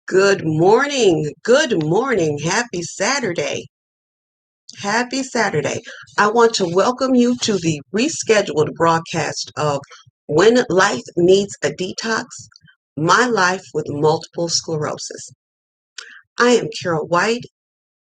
Good morning. Good morning. Happy Saturday. Happy Saturday. I want to welcome you to the rescheduled broadcast of When Life Needs a Detox, My Life with Multiple Sclerosis. I am Carol White.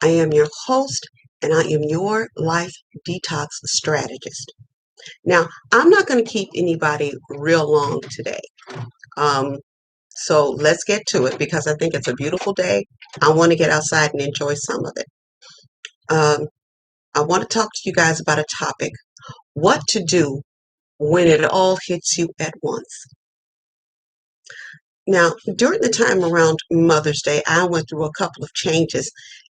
I am your host, and I am your life detox strategist. Now, I'm not going to keep anybody real long today. Um, So let's get to it because I think it's a beautiful day. I want to get outside and enjoy some of it. Um, I want to talk to you guys about a topic: what to do when it all hits you at once. Now, during the time around Mother's Day, I went through a couple of changes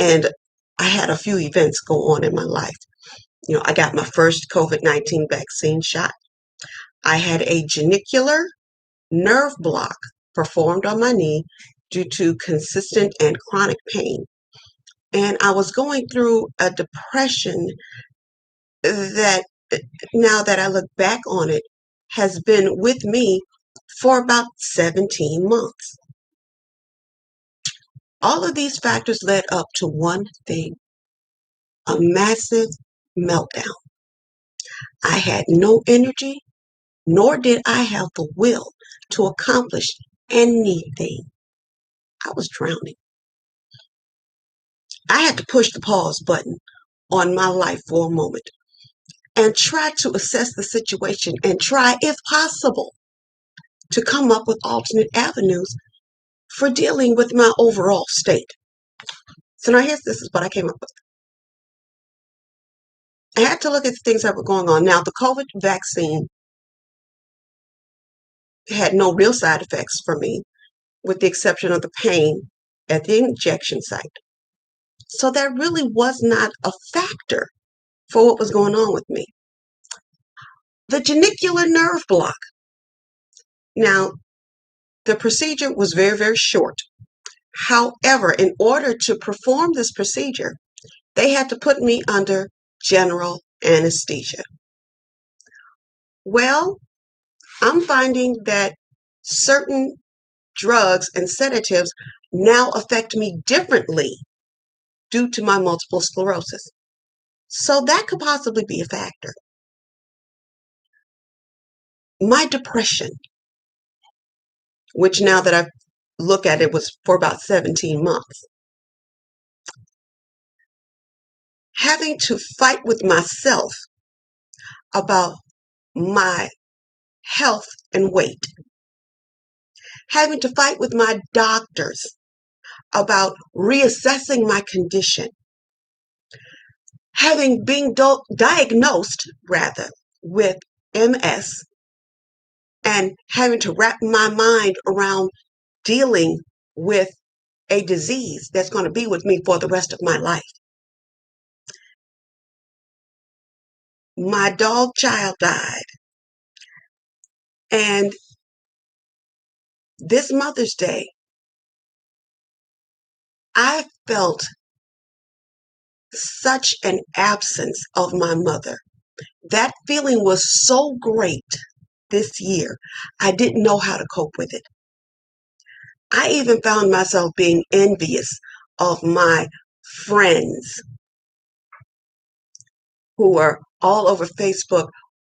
and I had a few events go on in my life. I got my first COVID-19 vaccine shot. I had a genicular nerve block performed on my knee due to consistent and chronic pain. And I was going through a depression that, now that I look back on it, has been with me for about 17 months. All of these factors led up to one thing: a massive meltdown. I had no energy, nor did I have the will to accomplish anything. I was drowning. I had to push the pause button on my life for a moment and try to assess the situation and try, if possible, to come up with alternate avenues for dealing with my overall state. So now this is what I came up with. I had to look at the things that were going on. Now, the COVID vaccine had no real side effects for me, with the exception of the pain at the injection site. So that really was not a factor for what was going on with me. The genicular nerve block. Now, the procedure was very, very short. However, in order to perform this procedure, they had to put me under general anesthesia. Well, I'm finding that certain drugs and sedatives now affect me differently due to my multiple sclerosis. So that could possibly be a factor. My depression, which now that I look at it was for about 17 months, having to fight with myself about my health and weight, having to fight with my doctors about reassessing my condition, having been diagnosed rather with MS, and having to wrap my mind around dealing with a disease that's going to be with me for the rest of my life. My dog child died, and this Mother's Day, I felt such an absence of my mother. That feeling was so great this year. I didn't know how to cope with it. I even found myself being envious of my friends who are all over Facebook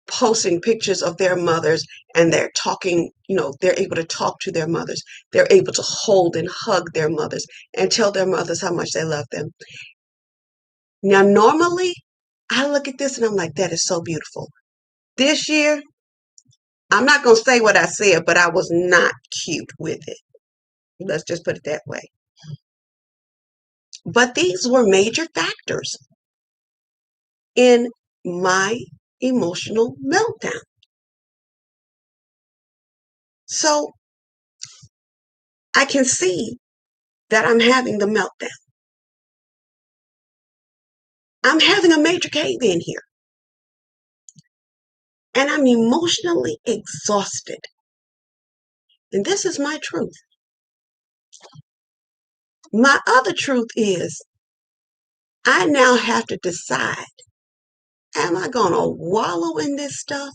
posting pictures of their mothers, and they're talking, they're able to talk to their mothers. They're able to hold and hug their mothers and tell their mothers how much they love them. Now, normally, I look at this and I'm like, that is so beautiful. This year, I'm not going to say what I said, but I was not cute with it. Let's just put it that way. But these were major factors in my emotional meltdown. So I can see that I'm having the meltdown. I'm having a major cave in here. And I'm emotionally exhausted. And this is my truth. My other truth is I now have to decide, am I going to wallow in this stuff?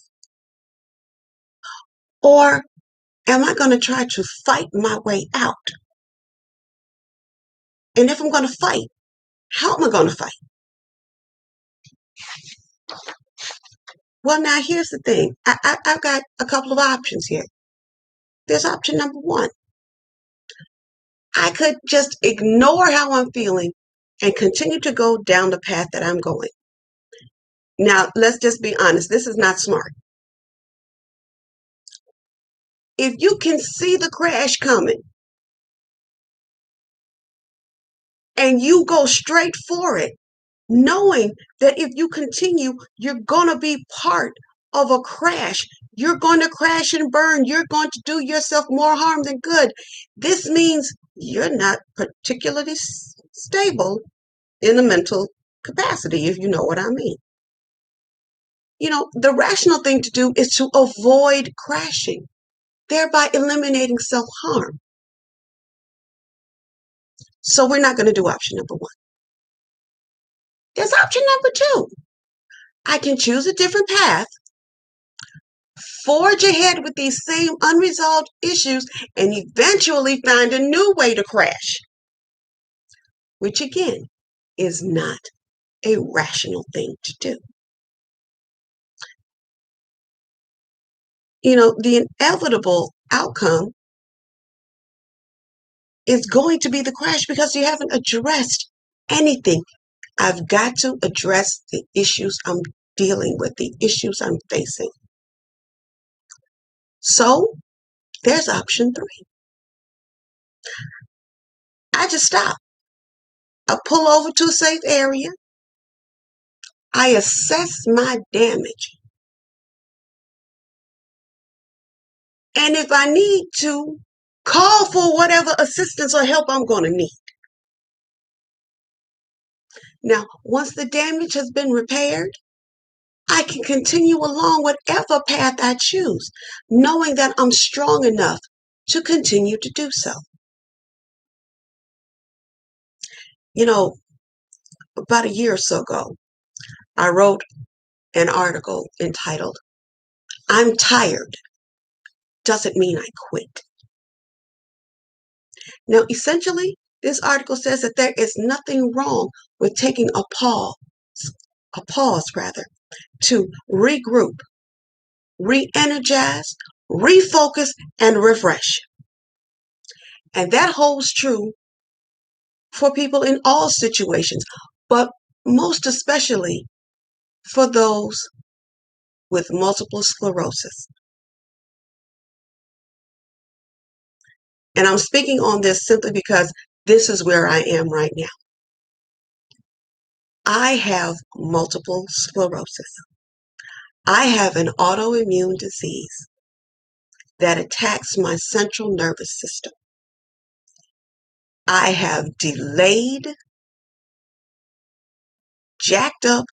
Or am I going to try to fight my way out? And if I'm going to fight, how am I going to fight? Well, now here's the thing. I've got a couple of options here. There's option number one. I could just ignore how I'm feeling and continue to go down the path that I'm going. Now, let's just be honest. This is not smart. If you can see the crash coming and you go straight for it, knowing that if you continue, you're going to be part of a crash. You're going to crash and burn. You're going to do yourself more harm than good. This means you're not particularly stable in a mental capacity, if you know what I mean. The rational thing to do is to avoid crashing, thereby eliminating self-harm. So we're not going to do option number one. There's option number two. I can choose a different path, forge ahead with these same unresolved issues, and eventually find a new way to crash, which again is not a rational thing to do. The inevitable outcome is going to be the crash because you haven't addressed anything. I've got to address the issues I'm dealing with, the issues I'm facing. So there's option three. I just stop. I pull over to a safe area. I assess my damage. And if I need to, call for whatever assistance or help I'm going to need. Now, once the damage has been repaired, I can continue along whatever path I choose, knowing that I'm strong enough to continue to do so. About a year or so ago, I wrote an article entitled, "I'm Tired Doesn't Mean I Quit." Now, essentially, this article says that there is nothing wrong with taking a pause to regroup, re-energize, refocus, and refresh. And that holds true for people in all situations, but most especially for those with multiple sclerosis. And I'm speaking on this simply because this is where I am right now. I have multiple sclerosis. I have an autoimmune disease that attacks my central nervous system. I have delayed, jacked up,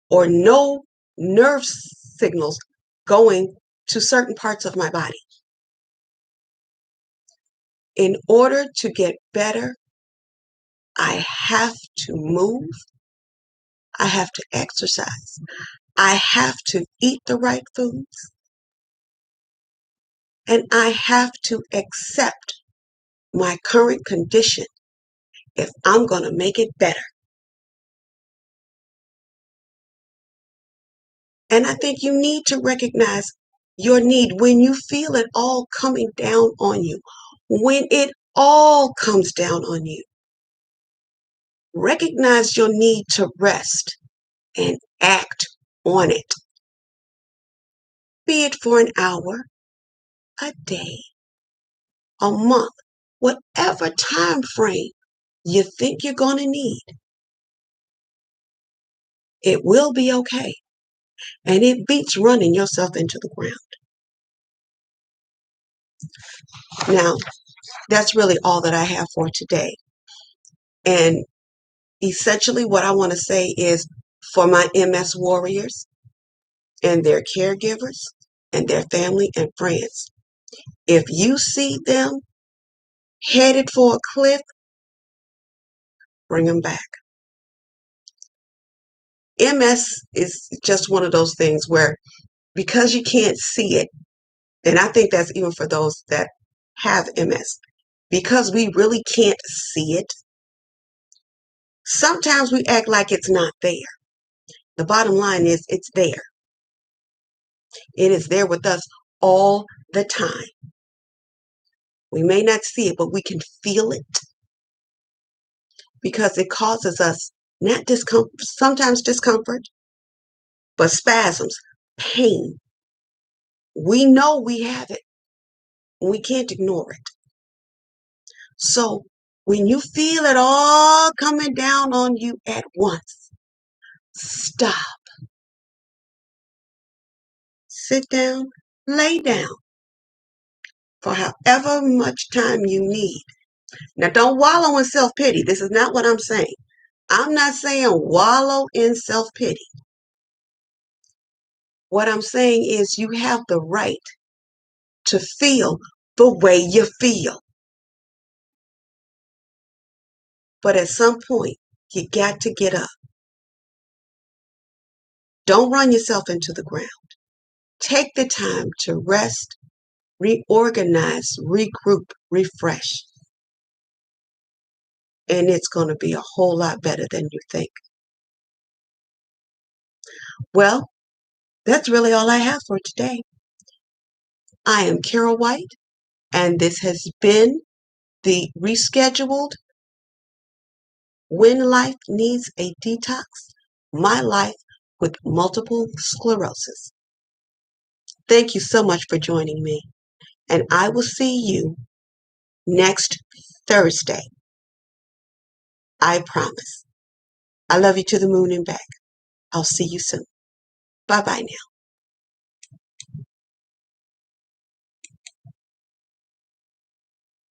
or no nerve signals going to certain parts of my body. In order to get better, I have to move. I have to exercise. I have to eat the right foods. And I have to accept my current condition if I'm going to make it better. And I think you need to recognize your need when you feel it all coming down on you. When it all comes down on you, recognize your need to rest and act on it. Be it for an hour, a day, a month, whatever time frame you think you're going to need. It will be okay. And it beats running yourself into the ground. Now, that's really all that I have for today. And essentially what I want to say is, for my MS warriors and their caregivers and their family and friends, if you see them headed for a cliff, bring them back. MS is just one of those things where, because you can't see it, and I think that's even for those that have MS, because we really can't see it, Sometimes we act like it's not there. The bottom line is it's there. It is there with us all the time. We may not see it, but we can feel it because it causes us not discomfort, sometimes discomfort, but spasms, pain. We know we have it. We can't ignore it. So when you feel it all coming down on you at once, stop. Sit down, lay down for however much time you need. Now, don't wallow in self-pity. This is not what I'm saying. I'm not saying wallow in self-pity. What I'm saying is you have the right to feel the way you feel. But at some point, you got to get up. Don't run yourself into the ground. Take the time to rest, reorganize, regroup, refresh. And it's going to be a whole lot better than you think. Well, that's really all I have for today. I am Carol White, and this has been the rescheduled When Life Needs a Detox, My Life with Multiple Sclerosis. Thank you so much for joining me, and I will see you next Thursday. I promise. I love you to the moon and back. I'll see you soon. Bye-bye now.